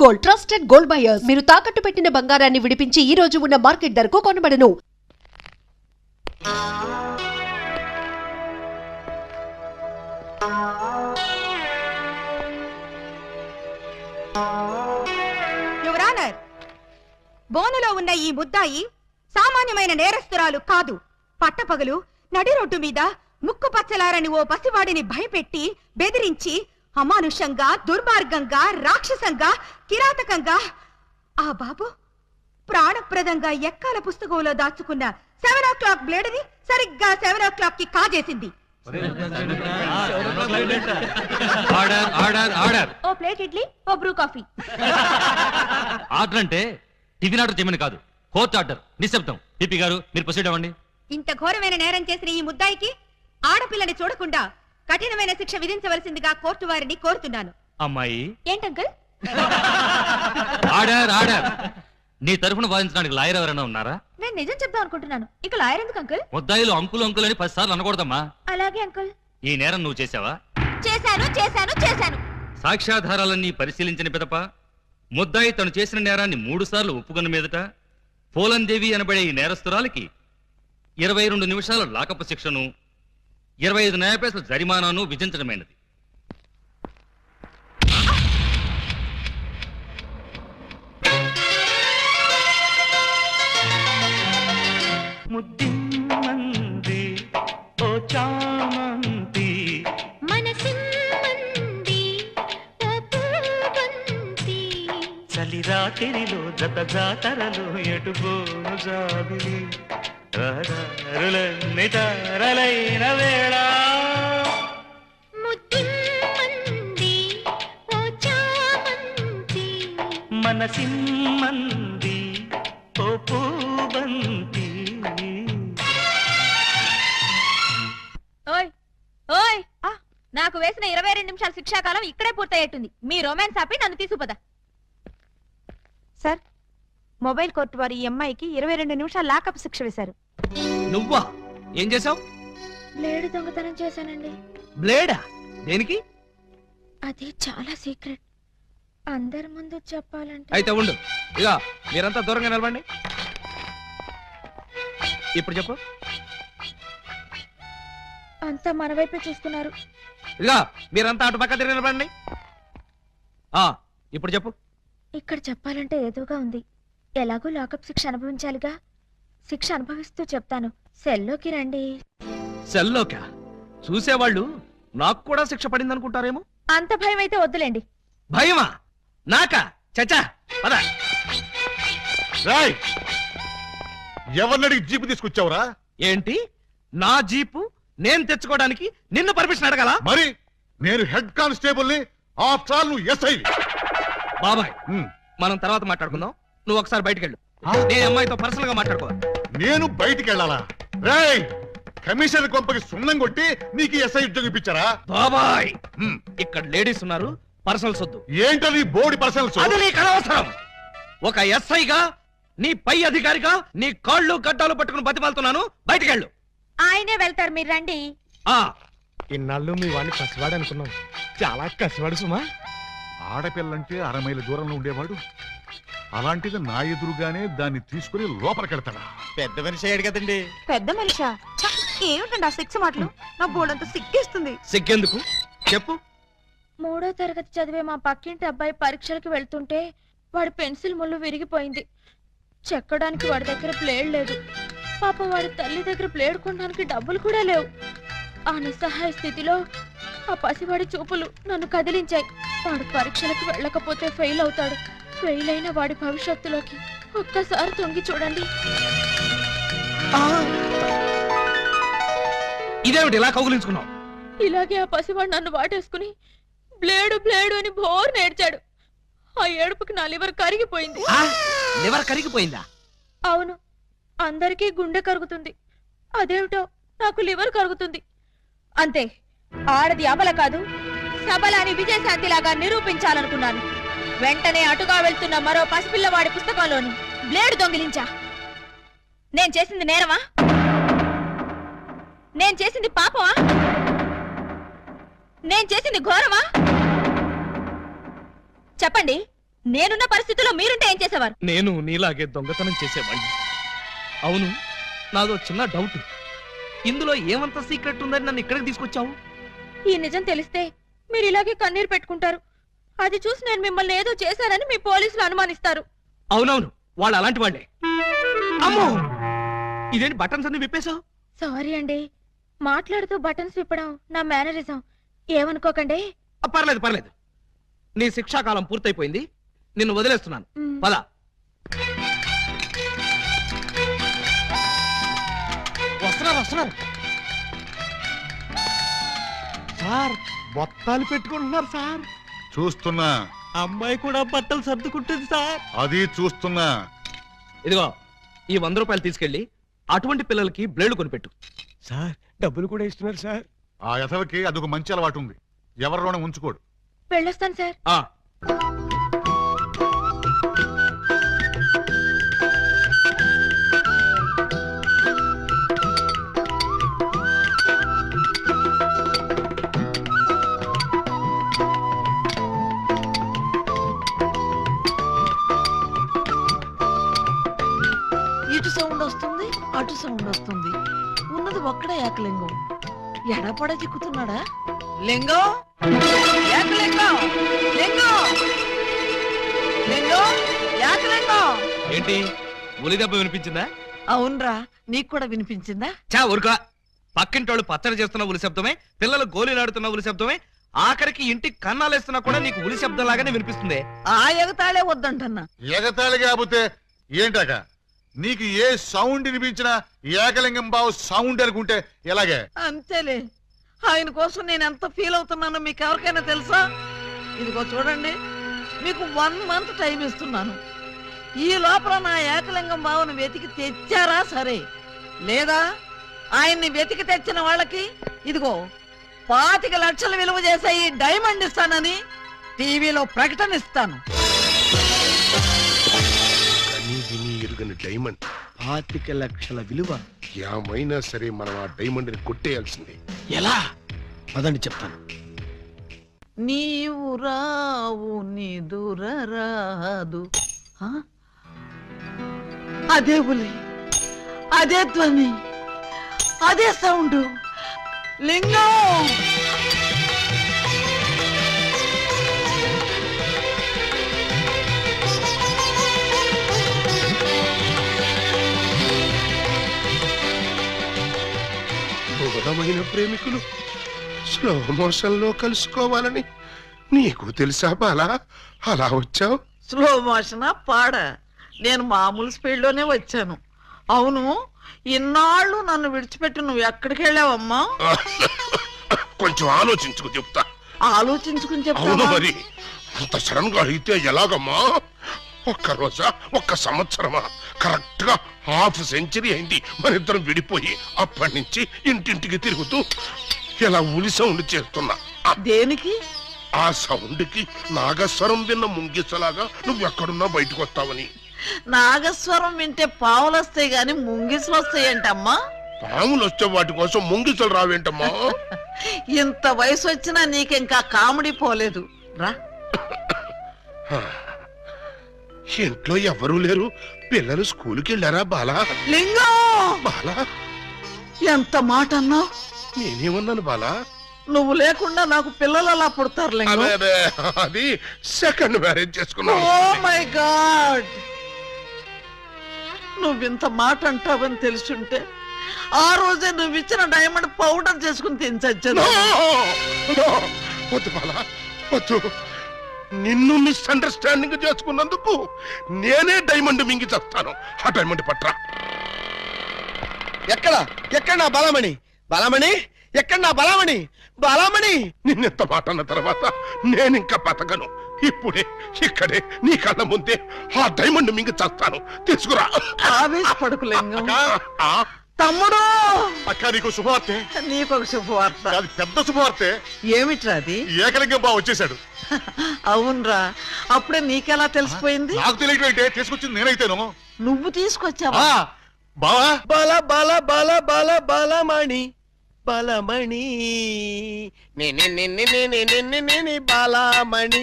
Gold, trusted gold buyers. మీరు తాకట్టు పెట్టిన బంగారాన్ని విడిపించి ఈ రోజు ఉన్న మార్కెట్ ధరకు కొనబడను. యువర్ ఆనర్, బోనులో ఉన్న ఈ ముద్దాయి సామాన్యమైన నేరస్తురాలు కాదు. పట్టపగలు నడి రోడ్డు మీద ముక్కు పచ్చలారని ఓ పసివాడిని భయపెట్టి బెదిరించి అమానుషంగా, దుర్మార్గంగా, రాక్షసంగా, కిరాతకంగా ఆ బాబు ప్రాణప్రదంగా ఎక్కాల పుస్తకంలో దాచుకున్న 7 o'clock బ్లేడ్ని సరిగ్గా 7 o'clock కి కాజేసింది. ఓ ప్లేట్ ఇడ్లీ, ఓ బ్రూ కాఫీ. ఆర్డర్ అంటే టిఫిన్ ఆర్డర్ చేయమని కాదు, కోర్టు ఆర్డర్. నిశ్శబ్దం. పిపి గారు, మీరు ప్రొసీడ్ అవ్వండి. ఇంత ఘోరమైన నేరం చేసిన ఈ ముద్దాయికి ఆడపిల్లని చూడకుండా కఠినమైన శిక్ష విధించవలసిందిగా కోర్టు వారిని కోరుతున్నాను. అమ్మాయి, ఏంటంకల్? Order order. నీ తరఫున వాదించడానికి లాయర్ ఎవరైనా ఉన్నారా? నేను నిజం చెప్దాం అనుకుంటున్నాను. ఇక లాయర్ ఎందుకు అంకుల్? ముద్దాయిలు అంకులు అంకుల్ అని 10 సార్లు అనకూడదమ్మా. అలాగే అంకుల్. ఈ నేరం నువ్వు చేసావా? చేశాను చేశాను చేశాను. సాక్ష్యాధారాలన్నీ పరిశీలించిన పిదప ముద్దాయి తను చేసిన నేరాన్ని 3 సార్లు ఒప్పుకున్న మీదట పోలందేవి అనబడే ఈ నేరస్తురాలికి 22 నిమిషాల లాకపు శిక్షను, 25 న్యాయపైసల జరిమానాను విధించడమైనది. ముద్దిమ్మంది ఓ చామంతి, మనసిమ్మంది ఓ పూబంతి, చలి రాత్రిలో జత జాతరలో ఎటుపోను జాబిలి, రహదారులన్నీ తారలైన వేళ. ముద్దిమ్మంది ఓ చామంతి, మనసిమ్మంది ఓ పూబంతి. ఓయ్ ఓయ్, నాకు వేసిన 22 నిమిషాల శిక్షాకాలం ఇక్కడే పూర్తయ్యేట్టుంది. మీ రొమాన్స్ ఆపి నన్ను తీసుకుపోదా. సార్, మొబైల్ కోర్టు వారి ఈ అమ్మాయికి 22 నిమిషాల లాకప్ శిక్ష వేశారు. నువ్వా? ఏం చేసావు? బ్లేడ్ దొంగతనం చేశానండి. బ్లేడా? దేనికి? అది చాలా సీక్రెట్, అందరి ముందు చెప్పాలంటే. అయితే ఉండు, ఇక మీరంతా దూరంగా నిలబండి. ఇప్పుడు చెప్పు. అంతా మన వైపే చూస్తున్నారు. ఇక మీరంతా అటు పక్క తిరిగి నిలబండి. ఇప్పుడు చెప్పు. ఇక్కడ చెప్పాలంటే ఏదోగా ఉంది. ఎలాగో లాకప్ శిక్ష అనుభవించాలిగా. శిక్ష అనుభవిస్తూ చెప్తాను. సెల్లోకి రండి. సెల్లోకా? చూసేవాళ్ళు నాకు కూడా శిక్ష పడింది అనుకుంటారేమో. అంత భయం అయితే వద్దులేండి. భయమా? నాకా? చచ్చా, పద. ఎవరినడిగి జీపు తీసుకొచ్చావురా? ఏంటి? నా జీపు నేను తెచ్చుకోవడానికి నిన్ను పర్మిషన్ అడగాల? మరి నేను హెడ్ కానిస్టేబుల్ ని, ఆఫ్టర్ ఆల్ నువ్వు ఎస్ఐ. బాబాయ్, మనం తర్వాత మాట్లాడుకుందాం. నువ్వు ఒకసారి బయటికి వెళ్ళు. నేను అమ్మాయితో పర్సనల్ గా మాట్లాడుకోవాలి. నేను బయటికి వెళ్ళాలా? రేయ్, కమిషనర్ కొంపకి సున్నం కొట్టి నీకు ఎస్ఐ ఉద్యోగం ఇప్పించారా? బాబాయ్, ఇక్కడ లేడీస్ ఉన్నారు, పర్సనల్ సొద్దు. ఏంటది బోర్డు పర్సనల్స్? అది నీకు అనవసరం. ఒక ఎస్ఐగా, నీ పై అధికారిగా నీ కాళ్ళు గడ్డాలు పట్టుకుని బతిమాలుతున్నాను. బయటికి వెళ్ళు. ఆయనే వెళ్తారు, మీరు రండి. ఇన్నాళ్ళు మీ వాడిని పసివాడు అనుకున్నాం, చాలా కసివాడు సుమా. ఆడపిల్లంటే 6 మైళ్ళ దూరంలో ఉండేవాడు, అలాంటిది నా ఎదురుగానే దాన్ని తీసుకుని లోపలికెడతాడా? పెద్ద మనిషి అయ్యాడు కదండి. పెద్ద మనిషా? ఏమిటండి ఆ సిక్స్ మాటలు? నా బోర్డంతా సిగ్గేస్తుంది. సిగ్గెందుకు చెప్పు. 3వ తరగతి చదివే మా పక్కింటి అబ్బాయి పరీక్షలకు వెళ్తుంటే వాడి పెన్సిల్ ముళ్ళు విరిగిపోయింది. చెక్కడానికి వాడి దగ్గర ప్లేడ్ లేదు. పాప వాడి తల్లి దగ్గర ప్లేడ్ కొనడానికి డబ్బులు కూడా లేవు. ఆ నిస్సహాయ స్థితిలో ఆ పసివాడి చూపులు నన్ను కదిలించాయి. వాడు పరీక్షలకు వెళ్ళకపోతే ఫెయిల్ అవుతాడు. ఫెయిల్ అయిన వాడి భవిష్యత్తులోకి ఒక్కసారి తొంగి చూడండి. ఇదేమిటి ఇలా కౌగులించుకున్నావు? ఇలాగే ఆ పసివాడు నన్ను వాటేసుకుని బ్లేడు బ్లేడు అని బోర్ నేర్చాడు. ఆ ఏడుపుకి నా లివర్ కరిగిపోయింది. లివర్ కరిగిపోయిందా? అవును, అందరికీ గుండె కరుగుతుంది, అదేమిటో నాకు లివర్ కరుగుతుంది. అంతే, ఆడది అబల కాదు, సబల అని విజయశాంతిలాగా నిరూపించాలనుకున్నాను. వెంటనే అటుగా వెళ్తున్న మరో పసిపిల్లవాడి పుస్తకంలోని బ్లేడ్ దొంగిలించా. నేను చేసింది నేరమా? నేను చేసింది పాపమా? నేను చేసింది ఘోరమా? చెప్పండి, నేనున్న పరిస్థితిలో మీరుంటే ఏం చేసేవారు? నేను నీలాగే దొంగతనం చేసేవాడిని. అవును, నాదో చిన్న డౌట్. ఇందులో ఏమంత సీక్రెట్ ఉందని నన్ను ఇక్కడికి తీసుకొచ్చావు? ఈ నిజం తెలిస్తే మీరు ఇలాగే కన్నీరు పెట్టుకుంటారు. అది చూసి నేను మిమ్మల్ని ఏదో చేశానని మీ పోలీసులు అనుమానిస్తారు. అవునవును, వాళ్ళు అలాంటి వాళ్ళే. అమ్మో, ఇదేంటి బటన్స్ అన్ని విప్పేశావు? సారీ అండి, మాట్లాడుతూ బటన్స్ విప్పడం నా మేనరిజం, ఏమనుకోకండి. పర్లేదు పర్లేదు, నీ శిక్షాకాలం పూర్తయిపోయింది, నిన్ను వదిలేస్తున్నాను. పద. వస్తున్నారు వస్తున్నారు సార్, బొత్తాలు పెట్టుకుంటున్నారు సార్. చూస్తున్నా. అమ్మాయి కూడా బట్టలు సర్దుకుంటుంది సార్. అది చూస్తున్నా. ఇదిగో, ఈ 100 రూపాయలు తీసుకెళ్లి అటువంటి పిల్లలకి బ్లేడ్ కొనిపెట్టు. సార్, డబ్బులు కూడా ఇస్తున్నారు సార్. ఆ యథవకి అదొక మంచి అలవాటు ఉంది, ఎవరిలోనే ఉంచుకోడు. వెళ్ళొస్తాను సార్. ఇటు సౌండ్ వస్తుంది, అటు సౌండ్ వస్తుంది. ఉన్నది ఒక్కడే ఏకలింగం. ఎడపడ చిక్కుతున్నాడా? లింగం, ఏకలింగం, లింగం, లింగం, ఏకలింగం. ఏంటి, ఉలి దెబ్బ వినిపించిందా? అవునరా, నీకు కూడా వినిపించిందా? చా ఊరుకా. పక్కింటోళ్ళు పచ్చడి చేస్తున్న ఉలి శబ్దమే, పిల్లలు గోళీలాడుతున్న ఉలి శబ్దమే, ఆఖరికి ఇంటికి కన్నాలేస్తున్నా కూడా నీకు ఉలి శబ్దం లాగానే వినిపిస్తుంది. ఆ ఎగతాళే వద్దంటన్నా. ఎగతాళి కాకపోతే ఏంటాక? నీకు ఏ సౌండ్ వినిపించినా ఏకలింగం బావు సౌండ్ అనుకుంటే ఎలాగే? అంతేలే, ఆయన కోసం నేను ఎంత ఫీల్ అవుతున్నానో మీకు ఎవరికైనా తెలుసా? ఇదిగో చూడండి, మీకు 1 మంత్ టైం ఇస్తున్నాను. ఈ లోపల నా ఏకలింగం బావను వెతికి తెచ్చారా సరే, లేదా ఆయన్ని వెతికి తెచ్చిన వాళ్ళకి ఇదిగో 25 లక్షలు విలువ చేసే ఈ డైమండ్ ఇస్తానని టీవీలో ప్రకటన ఇస్తాను. డైమండ్ 25 లక్షల విలువ. ఏమైనా సరే మనం ఆ డైమండ్ ని కొట్టేయాల్సిందే. ఎలా? పదండి చెప్తాను. నీవు రావు నిదురరాదు. అదే ఉలి, అదే ధ్వని, అదే సౌండ్. లింగం, దూరమైన ప్రేమికులు స్లో మోషన్ లో కలుసుకోవాలని నీకు తెలుసా బాలా? అలా వచ్చావు? స్లో మోషనా పాడ? నేను మామూలు స్పీడ్ లోనే వచ్చాను. అవును, ఇన్నాళ్ళు నన్ను విడిచిపెట్టి నువ్వు ఎక్కడికి వెళ్ళావమ్మా? కొంచెం ఆలోచించుకు చెప్తా. ఆలోచించుకుని అవును చెప్తా. మరి, అంత సడన్ గా అయితే ఎలాగమ్మా? ఒక్క రోజా, ఒక్క సంవత్సరమా? కరెక్ట్ గా ½ సెంచరీ అయింది మన ఇద్దరం విడిపోయి. అప్పటి నుంచి ఇంటింటికి తిరుగుతూ ఇలా ఉలి సౌండ్ చేస్తున్నా. దేనికి? ఆ సౌండ్ కి నాగస్వరం విన్న ముంగిసలాగా నువ్వెక్కడున్నా బయటకు వస్తావని. నాగస్వరం వింటే పావులు వస్తాయి గాని ముంగిసులు వస్తాయంటమ్మా. పాములు వచ్చే వాటి కోసం ముంగిసలు రావేంటమ్మా? ఇంత వయసు వచ్చినా నీకింకా కామెడీ పోలేదు రా. ఇంట్లో ఎవరూ లేరు, పిల్లలు స్కూల్కి వెళ్ళారా బాలా? లింగం, బాలా, ఎంత మాట అన్నావు? నేనేమన్నాను బాలా? నువ్వు లేకుండా నాకు పిల్లలు అలా పుడతారు లింగం. అదే అది సెకండ్ మ్యారేజ్ చేసుకున్నావు. ఓ మై గాడ్, నువ్వింత మాట అంటావని తెలుసుంటే ఆ రోజే నువ్వు ఇచ్చిన డైమండ్ పౌడర్ చేసుకుని తినచచ్చాను. వద్దు బాలా, వద్దు. నిన్ను మిస్అండర్స్టాండింగ్ చేసుకున్నందుకు నేనే డైమండ్ మింగి చేస్తాను. ఆ డైమండ్ పట్రా. ఎక్కడ ఎక్కడ నా బలమణి? బలమణి ఎక్కడ? నా బలమణి, బలమణి. నిన్నెంత మాట అన్న తర్వాత నేనింకా బతకను. ఇప్పుడే ఇక్కడే నీ కళ్ళ ముందే ఆ డైమండ్ మింగి చేస్తాను. తీసుకురా. ఆవేశపడకు లింగం. ఆ, తమ్ముడు, అక్క నీకు శుభవార్తె. నీకొక శుభవార్త. అది పెద్ద శుభవార్తె. ఏమిట్రా అది? ఏకలింగం బావ వచ్చేసాడు. అవునరా, అప్పుడే నీకెలా తెలిసిపోయింది? నాకు తెలియటం ఏంటే, తీసుకొచ్చింది నేనైతేను. నువ్వు తీసుకొచ్చావా? బావా, బల బల బల బల బలమణి, బలమణి, బలమణి.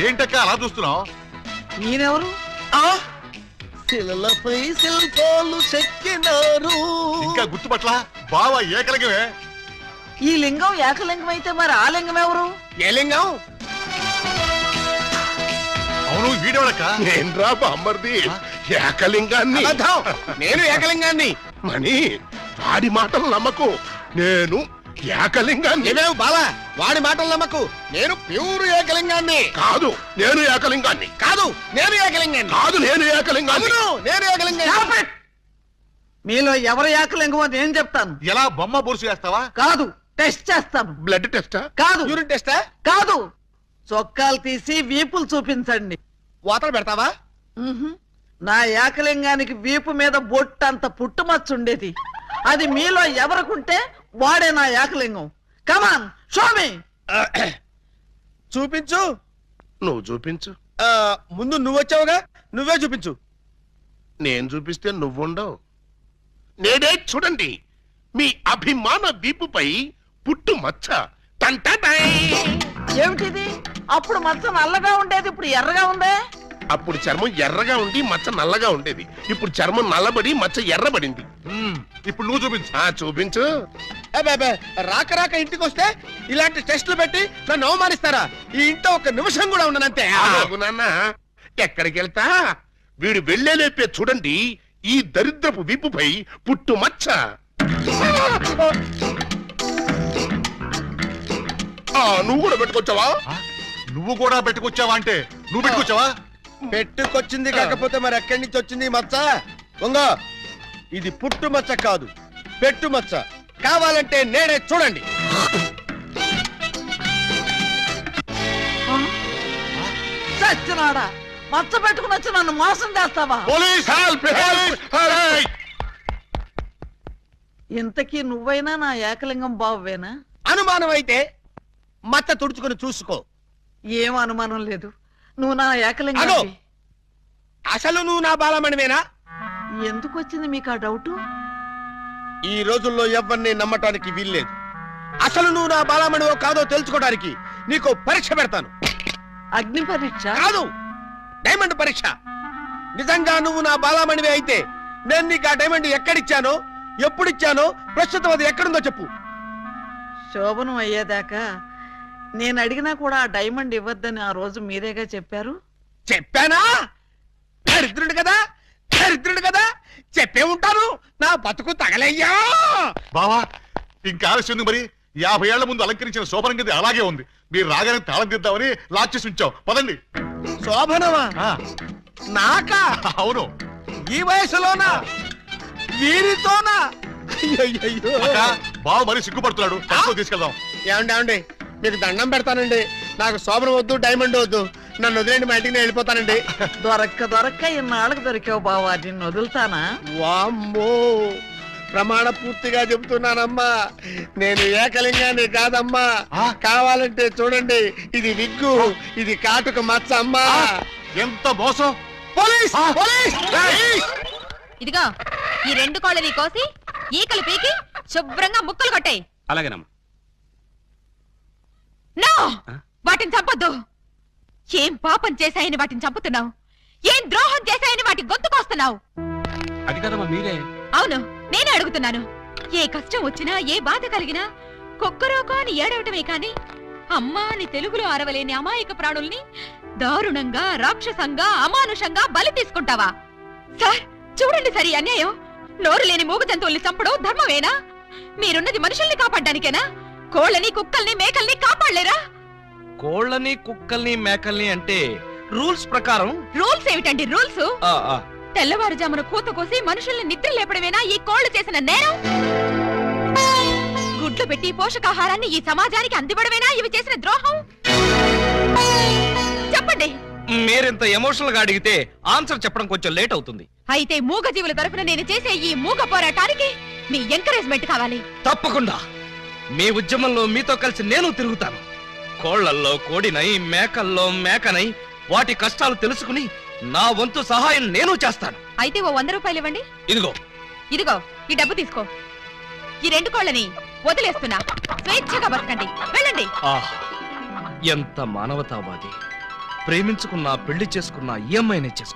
ఏంటక్క అలా చూస్తున్నావు? ఈయనెవరు? శిలలపై శిల్పాలు చెక్కినారు. ఇంకా గుర్తుపట్ల బావా ఏకలింగమే. ఈ లింగం ఏకలింగం అయితే మరి ఆ లింగం ఎవరు? ఏ లింగం? అవును వీడేవాడక్క. నేను రా బామ్మర్ది ఏకలింగాన్ని. అబద్ధం. నేను ఏకలింగాన్ని. మణి వాడి మాటలు నమ్మకు. నేను ఏకలింగాన్ని. ఏమేవు బాలా, వాడి మాటలు నమ్మకు. నేను ప్యూర్ ఏకలింగాన్ని. కాదు నేను ఏకలింగాన్ని. కాదు నేను ఏకలింగాన్ని. కాదు నేను ఏకలింగాన్ని. అవును నేను ఏకలింగాన్ని. మీలో ఎవరు ఏకలింగం అని నేను చెప్తాను. ఎలా బొమ్మ బొరుసు వేస్తావా? కాదు, టెస్ట్ చేస్తాను. బ్లడ్ టెస్టా? కాదు, యూరిన్ టెస్టా? కాదు, చొక్కాలు తీసి వీపులు చూపించండి. వాతలు పెడతావా? ఉహుం. నా ఏకలింగానికి వీపు మీద బొట్టంత పుట్టుమచ్చ ఉండేది. అది మీలో ఎవరికుంటే వాడే నా ఏకలింగం. కమాన్ షోమి. చూపించు. నువ్వు చూపించు. ముందు నువ్వు వచ్చావుగా, నువ్వే చూపించు. నేను చూపిస్తే నువ్వుండవు. నేనే చూడండి మీ అభిమాన వీపుపై పుట్టు మచ్చ. టంటటై. ఏమిటిది? అప్పుడు మచ్చ నల్లగా ఉండేది, ఇప్పుడు ఎర్రగా ఉందే. అప్పుడు చర్మం ఎర్రగా ఉండి మచ్చ నల్లగా ఉండేది. ఇప్పుడు చర్మం నల్లబడి మచ్చ ఎర్రబడింది. ఇప్పుడు నువ్వు చూపించు. చూపించు. అబ్బే, రాక రాక ఇంటికి వస్తే ఇలాంటి టెస్టులు పెట్టి నన్ను అవమానిస్తారా? ఈ ఇంట్లో ఒక నిమిషం కూడా ఉండనంతే. ఆగు నాన్న, ఎక్కడికి వెళ్తా? వీడు వెళ్ళేలేపే చూడండి ఈ దరిద్రపు వీపుపై పుట్టు మచ్చ. నువ్వు కూడా పెట్టుకొచ్చావా? నువ్వు కూడా పెట్టుకొచ్చావా అంటే నువ్వు పెట్టుకొచ్చావా? పెట్టుకొచ్చింది కాకపోతే మరి ఎక్కడి నుంచి వచ్చింది ఈ మచ్చ? ఉంగో, ఇది పుట్టు మచ్చ కాదు, పెట్టు మచ్చ. కావాలంటే నేనే చూడండి. చచ్చినాడా, మచ్చ పెట్టుకుని వచ్చి నన్ను మోసం చేస్తావా? Police help! హెల్ప్! ఇంతకీ నువ్వైనా నా ఏకలింగం బావేనా? అనుమానం అయితే మచ్చ తుడుచుకుని చూసుకో. ఏం అనుమానం లేదు, నువ్వు నా అగో, ఏకలింగం. అసలు నువ్వు నా బాలమణివేనా? ఎందుకు వచ్చింది మీకు ఆ డౌట్? ఈ రోజుల్లో ఎవరిని నమ్మటానికి వీల్లేదు. అసలు నువ్వు నా బాలమణివో కాదో తెలుసుకోవడానికి నీకు పరీక్ష పెడతాను. అగ్ని పరీక్ష కాదు, డైమండ్ పరీక్ష. నిజంగా నువ్వు నా బాలమణివే అయితే నేను నీకు ఆ డైమండ్ ఎక్కడిచ్చానో, ఎప్పుడిచ్చానో, ప్రస్తుతం అది ఎక్కడుందో చెప్పు. శోభనం అయ్యేదాకా నేను అడిగినా కూడా ఆ డైమండ్ ఇవ్వద్దని ఆ రోజు మీరేగా చెప్పారు. చెప్పానా? దరిద్రుడు కదా, దరిద్రుడు కదా, చెప్పే ఉంటాను. నా బతుకు తగలయ్యా. బావా ఇంకా ఆలస్యం ఉంది. మరి 50 ఏళ్ల ముందు అలంకరించిన శోభనం గది అలాగే ఉంది. మీరు రాగానే తాళం తీద్దామని లాక్ చేసి ఉంచాం. పదండి. శోభనమా? నాకా? అవును. ఈ వయసులోనా? వీరితోనా? అయ్యయ్యయ్యో. బావ మరి సిగ్గుపడుతున్నాడు. తక్కువ తీసుకెళ్దాం. ఏమండి, మీకు దండం పెడతానండి. నాకు శోభనం వద్దు, డైమండ్ వద్దు. నన్ను వదిలేండి, మా ఇంటికి నేను వెళ్ళిపోతానండి. దొరక్క ఇన్నాళ్ళకి దొరికావు బావా, నిన్ను వదులుతానా? వామ్మో, ప్రమాణ పూర్తిగా చెబుతున్నానమ్మా, నేను ఏకలింగాన్ని కాదమ్మా. కావాలంటే చూడండి, ఇది విగ్గు, ఇది కాటుక మచ్చ అమ్మా. ఎంత మోసం! పోలీస్! పోలీస్! ఇదిగో ఈ 2 కోళ్ళని కోసి ఈకలు పీకి శుభ్రంగా ముక్కలు కొట్టాయి. అలాగేనమ్మా. నో, వాటిని చంపొద్దు. ఏం పాపం చేశాయని వాటిని చంపుతున్నావు? ఏం ద్రోహం చేశాయని వాటి గొంతుకొస్తున్నావు? అది కదమ్మా మీరే. అవును, నేనే అడుగుతున్నాను. ఏ కష్టం వచ్చినా, ఏ బాధ కలిగినా కుక్కరోకో అని ఏడవటమే కాని అమ్మా అని తెలుగులో అరవలేని అమాయక ప్రాణుల్ని దారుణంగా, రాక్షసంగా, అమానుషంగా బలి తీసుకుంటావా? సార్ చూడండి, సరి అన్యాయం. నోరు లేని మూగ జంతువుల్ని చంపడం ధర్మమేనా? మీరున్నది మనుషుల్ని కాపాడ్డానికేనా? కోళ్ళని, కుక్కల్ని, మేకల్ని కాపాడలేరా? కోళ్ళని, కుక్కల్ని, మేకల్ని అంటే రూల్స్ ప్రకారం. రూల్స్ ఏమిటండి రూల్స్? తెల్లవారుజామున కూత కోసి మనుషుల్ని నిద్ర లేపడమేనా ఈ కోళ్లు చేసిన నేరం? గుడ్లు పెట్టి పోషకాహారాన్ని ఈ సమాజానికి అందివ్వడమేనా ఇవి చేసిన ద్రోహం? చెప్పండి. మీరింత ఎమోషనల్ గా అడిగితే ఆన్సర్ చెప్పడం కొంచెం లేట్ అవుతుంది. అయితే మూగ జీవుల తరపున నేను చేసే ఈ మూగ పోరాటానికి మీ ఎంకరేజ్మెంట్ కావాలి. తప్పకుండా మీ ఉద్యమంలో మీతో కలిసి నేను తిరుగుతాను. కోళ్లల్లో కోడినై, మేకల్లో మేకనై వాటి కష్టాలు తెలుసుకుని నా వంతు సహాయం నేను చేస్తాను. అయితే ఓ 100 రూపాయలు ఇవ్వండి. ఇదిగో. ఇదిగో ఈ డబ్బు తీసుకో. ఈ 2 కోళ్ళని వదిలేస్తున్నా. స్వేచ్ఛగా బతకండి, వెళ్ళండి. ఆహ్ ఎంత మానవతావాది. ప్రేమించుకున్నా పెళ్లి చేసుకున్నా ఈ అమ్మాయినే చేసుకున్నా.